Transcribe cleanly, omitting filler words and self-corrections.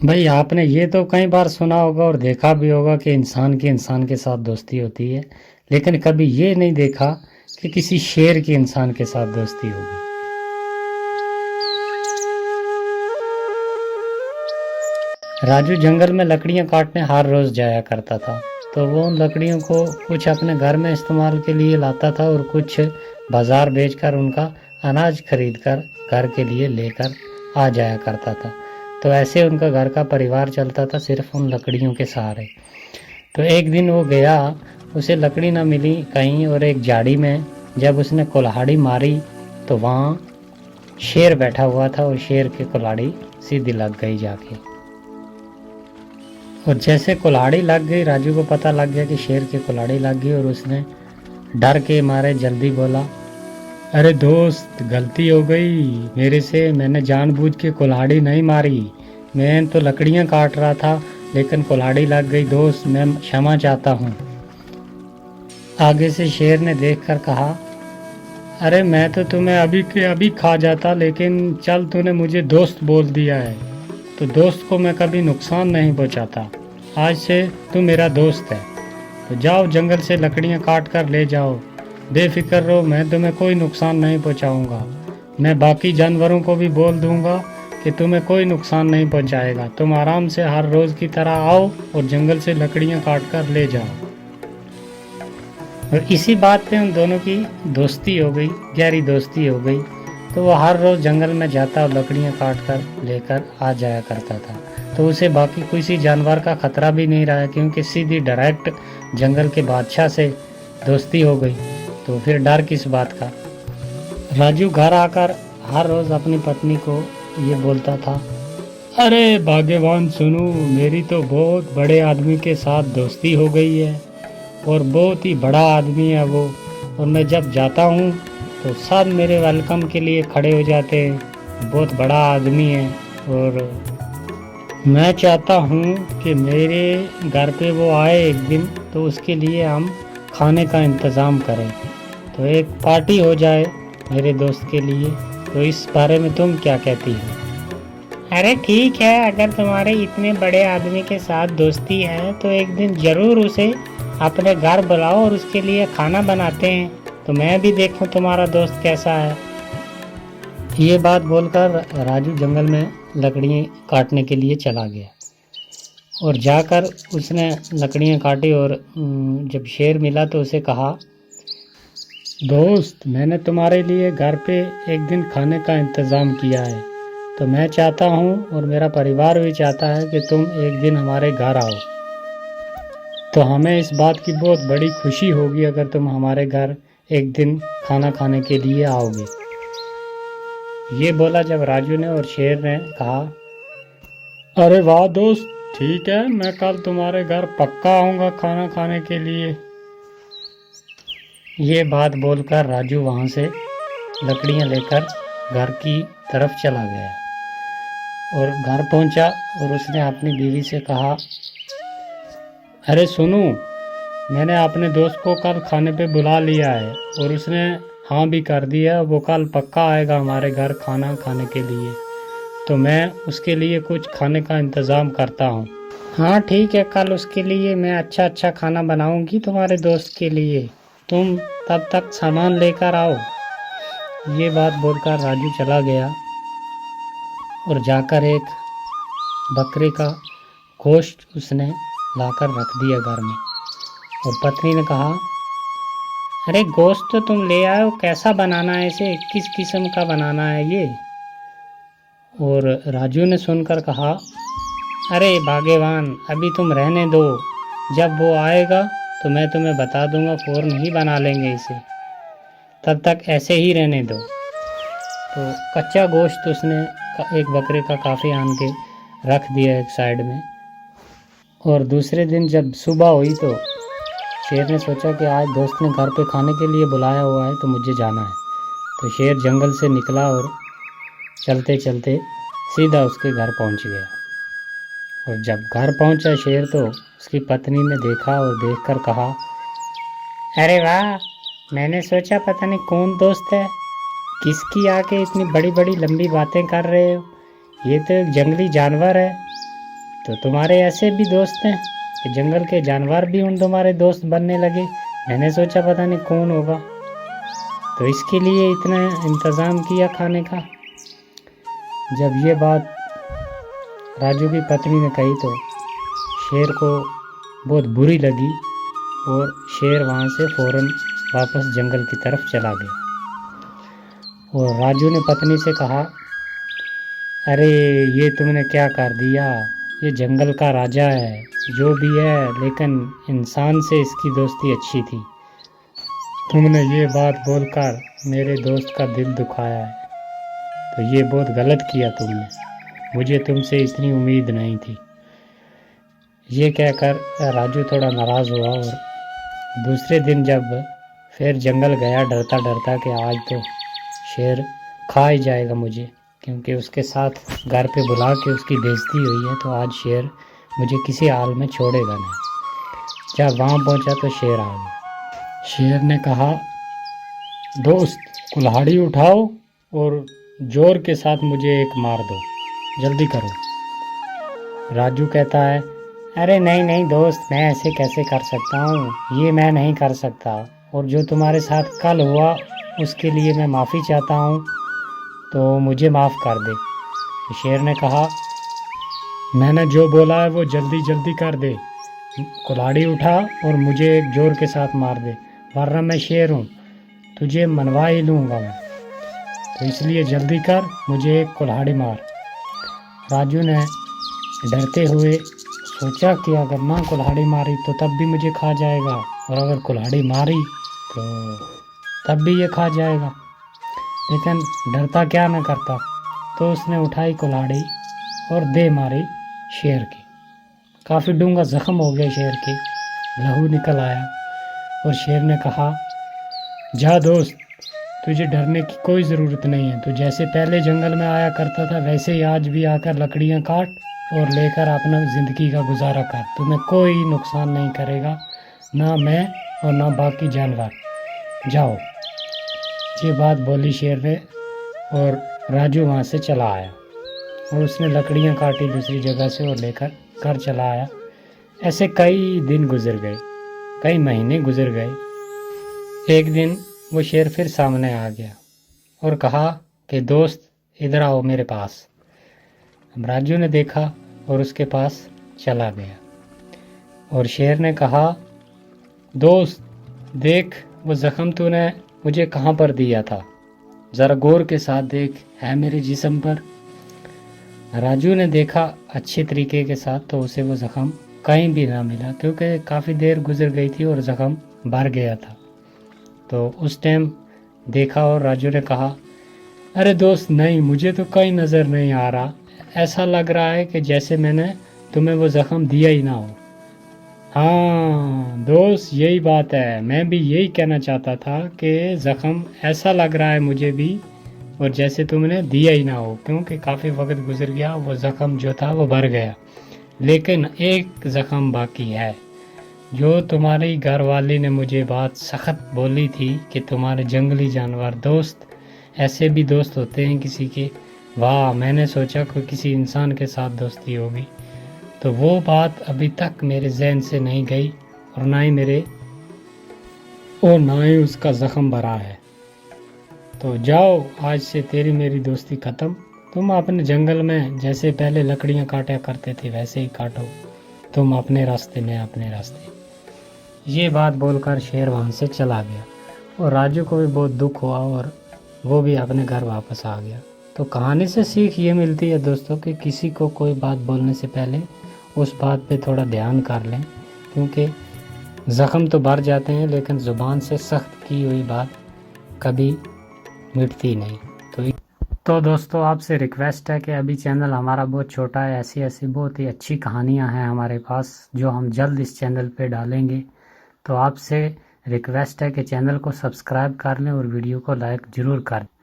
भाई आपने ये तो कई बार सुना होगा और देखा भी होगा कि इंसान की इंसान के साथ दोस्ती होती है, लेकिन कभी ये नहीं देखा कि किसी शेर की इंसान के साथ दोस्ती होगी। राजू जंगल में लकड़ियां काटने हर रोज जाया करता था। तो वो उन लकड़ियों को कुछ अपने घर में इस्तेमाल के लिए लाता था और कुछ बाजार बेचकर उनका अनाज खरीदकर घर के लिए लेकर आ जाया करता था। तो ऐसे उनका घर का परिवार चलता था सिर्फ उन लकड़ियों के सहारे। तो एक दिन वो गया, उसे लकड़ी ना मिली कहीं, और एक झाड़ी में जब उसने कुल्हाड़ी मारी तो वहाँ शेर बैठा हुआ था और शेर की कुल्हाड़ी सीधी लग गई जाके। और जैसे कुल्हाड़ी लग गई, राजू को पता लग गया कि शेर की कुल्हाड़ी लग गई, और उसने डर के मारे जल्दी बोला, अरे दोस्त, गलती हो गई मेरे से, मैंने जानबूझ के कुल्हाड़ी नहीं मारी, मैं तो लकड़ियां काट रहा था लेकिन कुल्हाड़ी लग गई दोस्त, मैं क्षमा चाहता हूँ। आगे से शेर ने देखकर कहा, अरे मैं तो तुम्हें अभी के अभी खा जाता, लेकिन चल तूने मुझे दोस्त बोल दिया है तो दोस्त को मैं कभी नुकसान नहीं पहुँचाता, आज से तू मेरा दोस्त है। तो जाओ जंगल से लकड़ियाँ काट कर ले जाओ, बेफिक्र रहो, मैं तुम्हें कोई नुकसान नहीं पहुंचाऊंगा। मैं बाकी जानवरों को भी बोल दूंगा कि तुम्हें कोई नुकसान नहीं पहुंचाएगा, तुम आराम से हर रोज़ की तरह आओ और जंगल से लकड़ियां काट कर ले जाओ। और इसी बात पे उन दोनों की दोस्ती हो गई, गहरी दोस्ती हो गई। तो वो हर रोज़ जंगल में जाता और लकड़ियाँ काट कर लेकर आ जाया करता था। तो उसे बाकी किसी जानवर का खतरा भी नहीं रहा, क्योंकि सीधी डायरेक्ट जंगल के बादशाह से दोस्ती हो गई, तो फिर डर किस बात का। राजू घर आकर हर रोज़ अपनी पत्नी को ये बोलता था, अरे भाग्यवान सुनो, मेरी तो बहुत बड़े आदमी के साथ दोस्ती हो गई है और बहुत ही बड़ा आदमी है वो, और मैं जब जाता हूँ तो सब मेरे वेलकम के लिए खड़े हो जाते हैं, बहुत बड़ा आदमी है, और मैं चाहता हूँ कि मेरे घर पे वो आए एक दिन, तो उसके लिए हम खाने का इंतज़ाम करें, तो एक पार्टी हो जाए मेरे दोस्त के लिए। तो इस बारे में तुम क्या कहती हो? अरे ठीक है, अगर तुम्हारे इतने बड़े आदमी के साथ दोस्ती है तो एक दिन ज़रूर उसे अपने घर बुलाओ और उसके लिए खाना बनाते हैं, तो मैं भी देखूं तुम्हारा दोस्त कैसा है। ये बात बोलकर राजू जंगल में लकड़ियाँ काटने के लिए चला गया, और जाकर उसने लकड़ियाँ काटी, और जब शेर मिला तो उसे कहा, दोस्त, मैंने तुम्हारे लिए घर पे एक दिन खाने का इंतज़ाम किया है, तो मैं चाहता हूँ और मेरा परिवार भी चाहता है कि तुम एक दिन हमारे घर आओ, तो हमें इस बात की बहुत बड़ी खुशी होगी अगर तुम हमारे घर एक दिन खाना खाने के लिए आओगे। ये बोला जब राजू ने, और शेर ने कहा, अरे वाह दोस्त, ठीक है, मैं कल तुम्हारे घर पक्का आऊँगा खाना खाने के लिए। ये बात बोलकर राजू वहाँ से लकड़ियाँ लेकर घर की तरफ चला गया, और घर पहुँचा और उसने अपनी बीवी से कहा, अरे सुनो, मैंने अपने दोस्त को कल खाने पे बुला लिया है और उसने हाँ भी कर दिया, वो कल पक्का आएगा हमारे घर खाना खाने के लिए, तो मैं उसके लिए कुछ खाने का इंतज़ाम करता हूँ। हाँ ठीक है, कल उसके लिए मैं अच्छा अच्छा खाना बनाऊँगी तुम्हारे दोस्त के लिए, तुम तब तक सामान लेकर आओ। ये बात बोलकर राजू चला गया और जाकर एक बकरे का गोश्त उसने लाकर रख दिया घर में, और पत्नी ने कहा, अरे गोश्त तो तुम ले आए हो, कैसा बनाना है इसे, किस किस्म का बनाना है ये। और राजू ने सुनकर कहा, अरे भाग्यवान, अभी तुम रहने दो, जब वो आएगा तो मैं तुम्हें बता दूंगा, फ़ौरन ही बना लेंगे इसे, तब तक ऐसे ही रहने दो। तो कच्चा गोश्त उसने एक बकरे का काफ़ी आन के रख दिया एक साइड में। और दूसरे दिन जब सुबह हुई तो शेर ने सोचा कि आज दोस्त ने घर पे खाने के लिए बुलाया हुआ है तो मुझे जाना है। तो शेर जंगल से निकला और चलते चलते सीधा उसके घर पहुंच गया। और जब घर पहुंचा शेर तो उसकी पत्नी ने देखा और देखकर कहा, अरे वाह, मैंने सोचा पता नहीं कौन दोस्त है, किसकी आके इतनी बड़ी बड़ी लंबी बातें कर रहे हो, ये तो एक जंगली जानवर है। तो तुम्हारे ऐसे भी दोस्त हैं कि जंगल के जानवर भी उन तुम्हारे दोस्त बनने लगे। मैंने सोचा पता नहीं कौन होगा, तो इसके लिए इतना इंतज़ाम किया खाने का। जब ये बात राजू की पत्नी ने कही तो शेर को बहुत बुरी लगी और शेर वहाँ से फ़ौरन वापस जंगल की तरफ चला गया। और राजू ने पत्नी से कहा, अरे ये तुमने क्या कर दिया, ये जंगल का राजा है जो भी है, लेकिन इंसान से इसकी दोस्ती अच्छी थी। तुमने ये बात बोलकर मेरे दोस्त का दिल दुखाया है, तो ये बहुत गलत किया तुमने, मुझे तुमसे इतनी उम्मीद नहीं थी। ये कहकर राजू थोड़ा नाराज़ हुआ और दूसरे दिन जब फिर जंगल गया डरता डरता कि आज तो शेर खा ही जाएगा मुझे, क्योंकि उसके साथ घर पे बुला के उसकी बेइज्जती हुई है, तो आज शेर मुझे किसी हाल में छोड़ेगा नहीं। जब वहाँ पहुँचा तो शेर आ गया। शेर ने कहा, दोस्त कुल्हाड़ी उठाओ और जोर के साथ मुझे एक मार दो, जल्दी करो। राजू कहता है, अरे नहीं नहीं दोस्त, मैं ऐसे कैसे कर सकता हूँ, ये मैं नहीं कर सकता, और जो तुम्हारे साथ कल हुआ उसके लिए मैं माफ़ी चाहता हूँ, तो मुझे माफ़ कर दे। तो शेर ने कहा, मैंने जो बोला है वो जल्दी जल्दी कर दे, कुल्हाड़ी उठा और मुझे एक जोर के साथ मार दे, वरना मैं शेर हूँ, तुझे मनवा ही लूँगा मैं, तो इसलिए जल्दी कर, मुझे एक कुल्हाड़ी मार। राजू ने डरते हुए सोचा कि अगर ना कुल्हाड़ी मारी तो तब भी मुझे खा जाएगा, और अगर कुल्हाड़ी मारी तो तब भी ये खा जाएगा, लेकिन डरता क्या न करता। तो उसने उठाई कुल्हाड़ी और दे मारी शेर की। काफ़ी डूंगा ज़ख्म हो गया शेर के, लहू निकल आया, और शेर ने कहा, जा दोस्त, तुझे डरने की कोई ज़रूरत नहीं है, तू जैसे पहले जंगल में आया करता था वैसे ही आज भी आकर लकड़ियाँ काट और लेकर अपना ज़िंदगी का गुजारा कर, तुम्हें कोई नुकसान नहीं करेगा, ना मैं और ना बाकी जानवर, जाओ। ये बात बोली शेर ने, और राजू वहाँ से चला आया और उसने लकड़ियाँ काटी दूसरी जगह से और लेकर घर चला आया। ऐसे कई दिन गुजर गए, कई महीने गुजर गए। एक दिन वो शेर फिर सामने आ गया और कहा कि दोस्त इधर आओ मेरे पास। अब राजू ने देखा और उसके पास चला गया, और शेर ने कहा, दोस्त देख, वो ज़ख्म तूने मुझे कहाँ पर दिया था, ज़रा गौर के साथ देख, है मेरे जिस्म पर। राजू ने देखा अच्छे तरीके के साथ, तो उसे वो ज़ख्म कहीं भी ना मिला, क्योंकि काफ़ी देर गुजर गई थी और ज़ख्म भर गया था। तो उस टाइम देखा और राजू ने कहा, अरे दोस्त नहीं, मुझे तो कहीं नज़र नहीं आ रहा, ऐसा लग रहा है कि जैसे मैंने तुम्हें वो ज़ख्म दिया ही ना हो। हाँ दोस्त, यही बात है, मैं भी यही कहना चाहता था कि ज़ख्म ऐसा लग रहा है मुझे भी, और जैसे तुमने दिया ही ना हो, क्योंकि काफ़ी वक्त गुजर गया, वो ज़ख्म जो था वो भर गया, लेकिन एक ज़ख्म बाकी है। जो तुम्हारी घरवाली ने मुझे बात सख्त बोली थी कि तुम्हारे जंगली जानवर दोस्त, ऐसे भी दोस्त होते हैं किसी के, वाह, मैंने सोचा कोई किसी इंसान के साथ दोस्ती होगी, तो वो बात अभी तक मेरे जहन से नहीं गई, और ना ही उसका ज़ख्म भरा है। तो जाओ, आज से तेरी मेरी दोस्ती ख़त्म, तुम अपने जंगल में जैसे पहले लकड़ियाँ काटा करते थे वैसे ही काटो, तुम अपने रास्ते मैं अपने रास्ते। ये बात बोलकर शेर वहाँ से चला गया, और राजू को भी बहुत दुख हुआ और वो भी अपने घर वापस आ गया। तो कहानी से सीख ये मिलती है दोस्तों कि किसी को कोई बात बोलने से पहले उस बात पे थोड़ा ध्यान कर लें, क्योंकि ज़ख्म तो भर जाते हैं, लेकिन ज़ुबान से सख्त की हुई बात कभी मिटती नहीं। तो दोस्तों, आपसे रिक्वेस्ट है कि अभी चैनल हमारा बहुत छोटा है, ऐसी ऐसी बहुत ही अच्छी कहानियां हैं हमारे पास जो हम जल्द इस चैनल पे डालेंगे। तो आपसे रिक्वेस्ट है कि चैनल को सब्सक्राइब कर लें और वीडियो को लाइक ज़रूर कर दें।